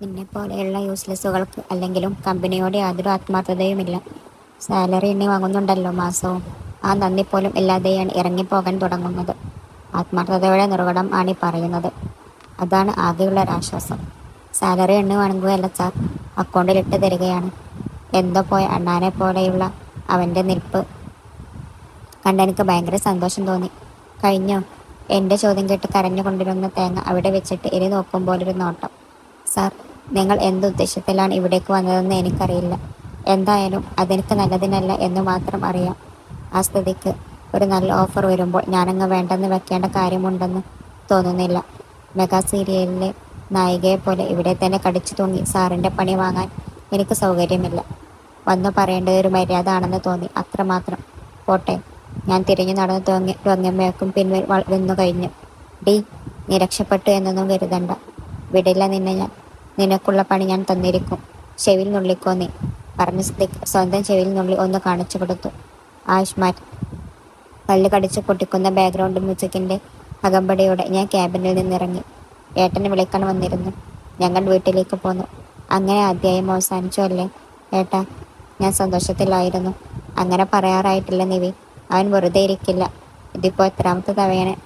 നിന്നെപ്പോലെയുള്ള യൂസ്ലെസ്സുകൾക്ക് അല്ലെങ്കിലും കമ്പനിയോട് യാതൊരു ആത്മാർത്ഥതയുമില്ല. സാലറി എണ്ണി വാങ്ങുന്നുണ്ടല്ലോ മാസവും. ആ നന്ദി പോലും ഇല്ലാതെയാണ് ഇറങ്ങിപ്പോകാൻ തുടങ്ങുന്നത്. ആത്മാർത്ഥതയുടെ നിർവടം ആണ് പറയുന്നത്. അതാണ് ആകെയുള്ള ഒരാശ്വാസം. സാലറി എണ്ണി വാങ്ങുകയല്ല സാർ, അക്കൗണ്ടിലിട്ട് തരികയാണ്. എന്തോ പോയ അണ്ണാനെ പോലെയുള്ള അവൻ്റെ നിൽപ്പ് കണ്ടെനിക്ക് ഭയങ്കര സന്തോഷം തോന്നി. കഴിഞ്ഞോ? എൻ്റെ ചോദ്യം കേട്ട് കരഞ്ഞുകൊണ്ടിരുന്ന തേങ്ങ അവിടെ വെച്ചിട്ട് ഇനി നോക്കുമ്പോലൊരു നോട്ടം. സാർ, നിങ്ങൾ എന്തുദ്ദേശത്തിലാണ് ഇവിടേക്ക് വന്നതെന്ന് എനിക്കറിയില്ല. എന്തായാലും അതെനിക്ക് നല്ലതിനല്ല എന്ന് മാത്രം അറിയാം. ആ സ്ഥിതിക്ക് ഒരു നല്ല ഓഫർ വരുമ്പോൾ ഞാനങ്ങ് വേണ്ടെന്ന് വെക്കേണ്ട കാര്യമുണ്ടെന്ന് തോന്നുന്നില്ല. മെഗാ സീരിയലിലെ നായികയെപ്പോലെ ഇവിടെ തന്നെ കടിച്ചു തൂങ്ങി സാറിൻ്റെ പണി വാങ്ങാൻ എനിക്ക് സൗകര്യമില്ല. വന്നു പറയേണ്ടത് ഒരു മര്യാദ ആണെന്ന് തോന്നി, അത്രമാത്രം. പോട്ടെ. ഞാൻ തിരിഞ്ഞു നടന്ന് തുടങ്ങിയപ്പോഴേക്കും പിൻവൽ വന്നു കഴിഞ്ഞു. ഡി, നീ രക്ഷപ്പെട്ടു എന്നൊന്നും കരുതണ്ട. വിടില്ല നിന്നെ ഞാൻ. നിനക്കുള്ള പണി ഞാൻ തന്നിരിക്കും. ചെവിയിൽ നുള്ളിക്കോ നീ. പറഞ്ഞ സ്ഥിതിക്ക് സ്വന്തം ചെവിയിൽ നുള്ളി ഒന്ന് കാണിച്ചു കൊടുത്തു ആയുഷ്മാൻ. പല്ല് കടിച്ച് പൊട്ടിക്കുന്ന ബാക്ക്ഗ്രൗണ്ട് മ്യൂസിക്കിൻ്റെ അകമ്പടിയോടെ ഞാൻ ക്യാബിനിൽ നിന്നിറങ്ങി. ഏട്ടനെ വിളിക്കാൻ വന്നിരുന്നു. ഞങ്ങൾ വീട്ടിലേക്ക് പോന്നു. അങ്ങനെ അധ്യായം അവസാനിച്ചു അല്ലേ ഏട്ടാ? ഞാൻ സന്തോഷത്തിലായിരുന്നു. അങ്ങനെ പറയാറായിട്ടില്ല നിവി. അവൻ വെറുതെ ഇരിക്കില്ല. ഇതിപ്പോൾ എത്രാമത്തെ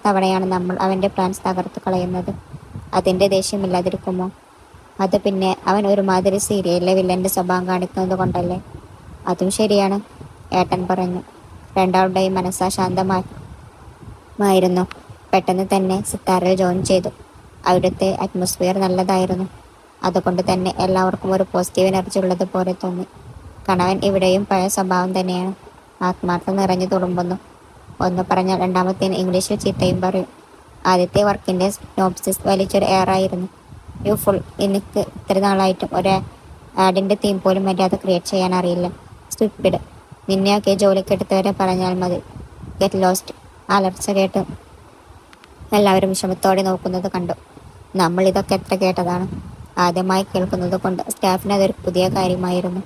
തവണയാണ് നമ്മൾ അവൻ്റെ പ്ലാൻസ് തകർത്തു കളയുന്നത്. അതിൻ്റെ ദേഷ്യമില്ലാതിരിക്കുമോ? അത് പിന്നെ അവൻ ഒരുമാതിരി സീരിയലിലെ വില്ലൻ്റെ സ്വഭാവം കാണിക്കുന്നത് കൊണ്ടല്ലേ. അതും ശരിയാണ്, ഏട്ടൻ പറഞ്ഞു. രണ്ടാളുടെയും മനസ്സാ ശാന്തമായിരുന്നു. പെട്ടെന്ന് തന്നെ സിത്താരയിൽ ജോയിൻ ചെയ്തു. അവിടുത്തെ അറ്റ്മോസ്ഫിയർ നല്ലതായിരുന്നു. അതുകൊണ്ട് തന്നെ എല്ലാവർക്കും ഒരു പോസിറ്റീവ് എനർജി ഉള്ളതുപോലെ തോന്നി. കണവൻ ഇവിടെയും പഴയ സ്വഭാവം തന്നെയാണ്. ആത്മാർത്ഥം നിറഞ്ഞു തുളുമ്പുന്നു. ഒന്ന് പറഞ്ഞാൽ രണ്ടാമത്തേന് ഇംഗ്ലീഷിൽ ചീത്തയും പറയും. ആദ്യത്തെ വർക്കിൻ്റെ നോപ്സിസ് വലിച്ചൊരു എയറായിരുന്നു. U full. എനിക്ക് ഇത്ര നാളായിട്ടും ഒരു ആഡിൻ്റെ തീം പോലും മര്യാദ ക്രിയേറ്റ് ചെയ്യാൻ അറിയില്ല. സ്റ്റുപ്പിഡ്. നിന്നെയൊക്കെ ജോലിക്കെടുത്തവരെ പറഞ്ഞാൽ മതി. Get lost. ആ അലർച്ച കേട്ട് എല്ലാവരും വിഷമത്തോടെ നോക്കുന്നത് കണ്ടു. നമ്മൾ ഇതൊക്കെ എത്ര കേട്ടതാണ്. ആദ്യമായി കേൾക്കുന്നത് കൊണ്ട് സ്റ്റാഫിന് അതൊരു പുതിയ കാര്യമായിരുന്നു.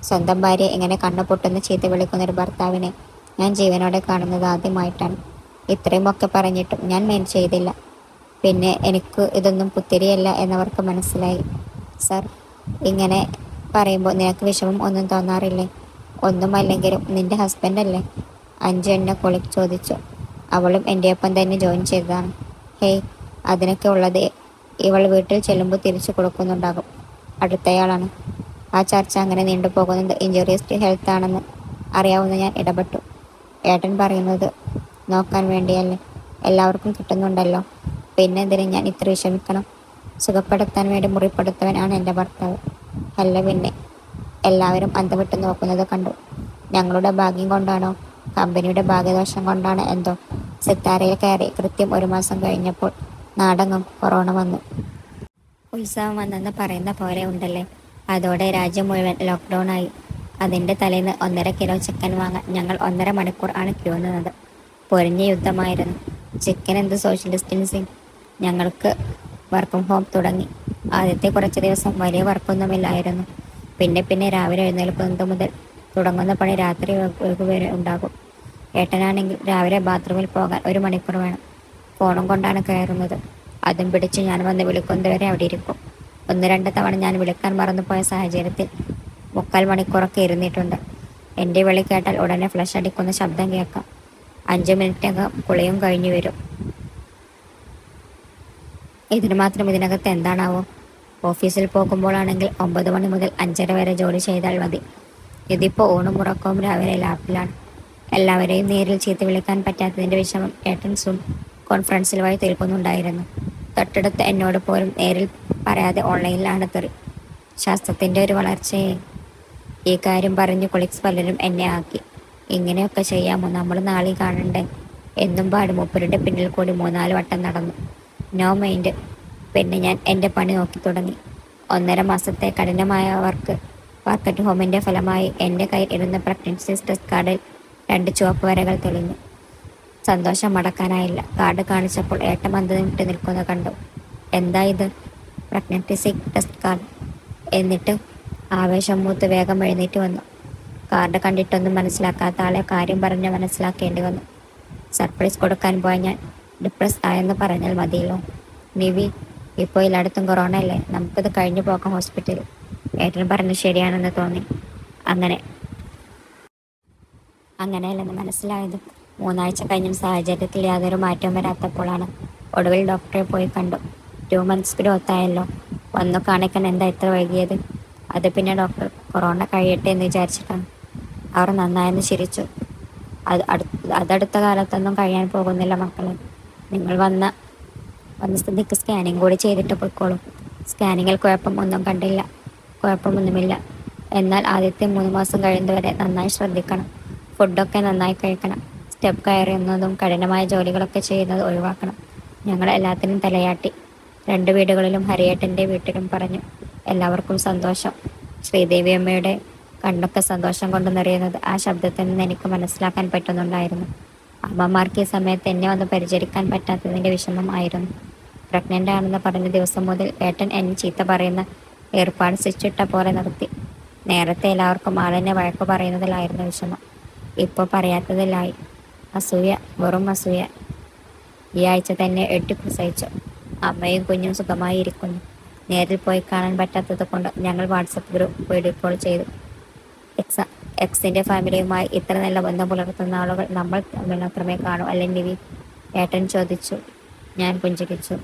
സ്വന്തം ഭാര്യയെ എങ്ങനെ കണ്ണു പൊട്ടുന്ന ചീത്ത വിളിക്കുന്നൊരു ഭർത്താവിനെ ഞാൻ ജീവനോടെ കാണുന്നത് ആദ്യമായിട്ടാണ്. ഇത്രയുമൊക്കെ പറഞ്ഞിട്ടും ഞാൻ മെയിൻ ചെയ്തില്ല. പിന്നെ എനിക്ക് ഇതൊന്നും പുത്തിരിയല്ല എന്നവർക്ക് മനസ്സിലായി. സർ, ഇങ്ങനെ പറയുമ്പോൾ നിനക്ക് വിഷമം ഒന്നും തോന്നാറില്ലേ? ഒന്നുമല്ലെങ്കിലും നിന്റെ ഹസ്ബൻഡല്ലേ? അഞ്ചു എന്നെ കൊളിക്ക് ചോദിച്ചു. അവളും എൻ്റെ ഒപ്പം തന്നെ ജോയിൻ ചെയ്തതാണ്. ഹേയ്, അതിനൊക്കെ ഉള്ളത് ഇവൾ വീട്ടിൽ ചെല്ലുമ്പോൾ തിരിച്ചു കൊടുക്കുന്നുണ്ടാകും. അടുത്തയാളാണ്. ആ ചർച്ച അങ്ങനെ നീണ്ടുപോകുന്നത് ഇഞ്ചുറീസ് ടു ഹെൽത്ത് ആണെന്ന് അറിയാവുന്ന ഞാൻ ഇടപെട്ടു. ഏട്ടൻ പറയുന്നത് നോക്കാൻ വേണ്ടിയല്ലേ? എല്ലാവർക്കും കിട്ടുന്നുണ്ടല്ലോ. പിന്നെന്തിന് ഞാൻ ഇത്ര വിഷമിക്കണം? സുഖപ്പെടുത്താൻ വേണ്ടി മുറിപ്പെടുത്തവൻ ആണ് എൻ്റെ ഭർത്താവ്. അല്ല പിന്നെ. എല്ലാവരും അന്തം വിട്ട് നോക്കുന്നത് കണ്ടു. ഞങ്ങളുടെ ഭാഗ്യം കൊണ്ടാണോ കമ്പനിയുടെ ഭാഗ്യദോഷം കൊണ്ടാണ് എന്തോ സിത്താരയിൽ കയറി കൃത്യം 1 മാസം കഴിഞ്ഞപ്പോൾ നാടെങ്ങും കൊറോണ വന്നു. ഉത്സവം വന്നെന്ന് പറയുന്ന പോലെ ഉണ്ടല്ലേ. അതോടെ രാജ്യം മുഴുവൻ ലോക്ക്ഡൗൺ ആയി. അതിൻ്റെ തലേന്ന് 1.5 കിലോ ചിക്കൻ വാങ്ങാൻ ഞങ്ങൾ 1.5 മണിക്കൂർ ആണ് ക്യൂ നിന്നത്. പൊരിഞ്ഞ യുദ്ധമായിരുന്നു. ചിക്കൻ എന്ത് സോഷ്യൽ ഡിസ്റ്റൻസിങ്. ഞങ്ങൾക്ക് വർക്ക് ഫ്രം ഹോം തുടങ്ങി. ആദ്യത്തെ കുറച്ച് ദിവസം വലിയ വർക്കൊന്നുമില്ലായിരുന്നു. പിന്നെ രാവിലെ എഴുന്നേൽക്കുന്നത് മുതൽ തുടങ്ങുന്ന പണി രാത്രി വരെ ഉണ്ടാകും. ഏട്ടനാണെങ്കിൽ രാവിലെ ബാത്റൂമിൽ പോകാൻ 1 മണിക്കൂർ വേണം. ഫോണും കൊണ്ടാണ് കയറുന്നത്. അതും പിടിച്ച് ഞാൻ വന്ന് വിളിക്കുന്നതുവരെ അവിടെ ഇരിക്കും. 1-2 തവണ ഞാൻ വിളിക്കാൻ മറന്നുപോയ സാഹചര്യത്തിൽ 3/4 മണിക്കൂറൊക്കെ ഇരുന്നിട്ടുണ്ട്. എൻ്റെ വിളി കേട്ടാൽ ഉടനെ ഫ്ലഷ് അടിക്കുന്ന ശബ്ദം കേൾക്കാം. 5 മിനിറ്റകം കുളിയും കഴിഞ്ഞു വരും. ഇതിന് മാത്രം ഇതിനകത്ത് എന്താണാവോ? ഓഫീസിൽ പോകുമ്പോഴാണെങ്കിൽ 9 മണി മുതൽ 5:30 വരെ ജോലി ചെയ്താൽ മതി. ഇതിപ്പോൾ ഊണും ഉറക്കവും രാവിലെ ലാപ്പിലാണ്. എല്ലാവരെയും നേരിൽ ചീത്ത വിളിക്കാൻ പറ്റാത്തതിൻ്റെ വിഷമം ഏട്ടൻ സൂം കോൺഫറൻസിൽ വഴി തീർക്കുന്നുണ്ടായിരുന്നു. തൊട്ടടുത്ത് എന്നോട് പോലും നേരിൽ പറയാതെ ഓൺലൈനിലാണ് തെറി. ശാസ്ത്രത്തിൻ്റെ ഒരു വളർച്ചയെ. ഈ കാര്യം പറഞ്ഞ് കൊളീഗ്സ് പലരും എന്നെ ആക്കി. ഇങ്ങനെയൊക്കെ ചെയ്യാമോ? നമ്മൾ നാളെ കാണണ്ടേ എന്നും പാടും. മൂപ്പരുടെ പിന്നിൽ കൂടി 3-4 വട്ടം നടന്നു. No mind. പിന്നെ ഞാൻ എൻ്റെ പണി നോക്കി തുടങ്ങി. 1.5 മാസത്തെ കഠിനമായ വർക്ക് അറ്റ് ഹോമിൻ്റെ ഫലമായി എൻ്റെ കയ്യിൽ ഇരുന്ന പ്രഗ്നൻസി ടെസ്റ്റ് കാർഡിൽ 2 ചുവപ്പ് വരകൾ തെളിഞ്ഞു. സന്തോഷം മടക്കാനായില്ല. കാർഡ് കാണിച്ചപ്പോൾ ഏട്ടൻ അന്തം വിട്ട് നിൽക്കുന്നത് കണ്ടു. എന്താ ഇത്? Pregnancy test card. എന്നിട്ട് ആവേശം മൂത്ത് വേഗം എഴുന്നേറ്റ് വന്നു. കാർഡ് കണ്ടിട്ടൊന്നും മനസ്സിലാക്കാത്ത ആളെ കാര്യം പറഞ്ഞ് മനസ്സിലാക്കേണ്ടി വന്നു. സർപ്രൈസ് കൊടുക്കാൻ പോയ ഞാൻ ഡിപ്രസ് ആയെന്ന് പറഞ്ഞാൽ മതിയല്ലോ. നിവി, ഇപ്പോൾ എല്ലായിടത്തും കൊറോണ അല്ലേ, നമുക്കത് കഴിഞ്ഞു പോകാം ഹോസ്പിറ്റലിൽ. ഏട്ടൻ പറഞ്ഞ് ശരിയാണെന്ന് തോന്നി. അങ്ങനെ അങ്ങനെയല്ലെന്ന് മനസ്സിലായത് 3 ആഴ്ച കഴിഞ്ഞും സാഹചര്യത്തിൽ യാതൊരു മാറ്റവും വരാത്തപ്പോഴാണ്. ഒടുവിൽ ഡോക്ടറെ പോയി കണ്ടു. 2 months ഗ്രോത്ത് ആയല്ലോ. വന്നു കാണിക്കാൻ എന്താ ഇത്ര വൈകിയത്? അത് പിന്നെ ഡോക്ടർ, കൊറോണ കഴിയട്ടെ എന്ന് വിചാരിച്ചിട്ടാണ്. അവർ നന്നായെന്ന് ചിരിച്ചു. അതടുത്ത കാലത്തൊന്നും കഴിയാൻ പോകുന്നില്ല മക്കളെ. നിങ്ങൾ വന്ന സ്ഥിതിക്ക് സ്കാനിങ് കൂടി ചെയ്തിട്ട് പൊയ്ക്കോളൂ. സ്കാനിങ്ങിൽ കുഴപ്പമൊന്നുമില്ല. എന്നാൽ ആദ്യത്തെ 3 മാസം കഴിയുന്നതുവരെ നന്നായി ശ്രദ്ധിക്കണം. ഫുഡൊക്കെ നന്നായി കഴിക്കണം. സ്റ്റെപ്പ് കയറുന്നതും കഠിനമായ ജോലികളൊക്കെ ചെയ്യുന്നത് ഒഴിവാക്കണം. ഞങ്ങൾ എല്ലാത്തിനും തലയാട്ടി. 2 വീടുകളിലും ഹരിയേട്ടൻ്റെ വീട്ടിലും പറഞ്ഞു. എല്ലാവർക്കും സന്തോഷം. ശ്രീദേവിയമ്മയുടെ കണ്ണൊക്കെ സന്തോഷം കൊണ്ട് നിറയുന്നത് ആ ശബ്ദത്തിൽ നിന്ന് എനിക്ക് മനസ്സിലാക്കാൻ പറ്റുന്നുണ്ടായിരുന്നു. അമ്മമാർക്ക് ഈ സമയത്ത് എന്നെ ഒന്ന് പരിചരിക്കാൻ പറ്റാത്തതിൻ്റെ വിഷമം ആയിരുന്നു. പ്രഗ്നൻ്റ് ആണെന്ന് പറഞ്ഞ ദിവസം മുതൽ ഏട്ടൻ എന്നെ ചീത്ത പറയുന്ന ഏർപ്പാട് സ്വിച്ചിട്ട പോലെ നിർത്തി. നേരത്തെ എല്ലാവർക്കും ആളെന്നെ വഴക്കു പറയുന്നതിലായിരുന്നു വിഷമം. ഇപ്പോൾ പറയാത്തതിലായി. അസൂയ, വെറും അസൂയ. ഈ ആഴ്ച തന്നെ 8 പ്രസവിച്ചു. അമ്മയും കുഞ്ഞും സുഖമായി ഇരിക്കുന്നു. നേരിൽ പോയി കാണാൻ പറ്റാത്തത് കൊണ്ട് ഞങ്ങൾ വാട്സപ്പ് ഗ്രൂപ്പ് വീഡിയോ കോൾ ചെയ്തു. എക്സിൻ്റെ ഫാമിലിയുമായി ഇത്ര നല്ല ബന്ധം പുലർത്തുന്ന ആളുകൾ നമ്മൾ തമ്മിൽ മാത്രമേ കാണൂ അല്ലേ നിവി? ഏട്ടൻ ചോദിച്ചു. ഞാൻ പുഞ്ചിരിച്ചു.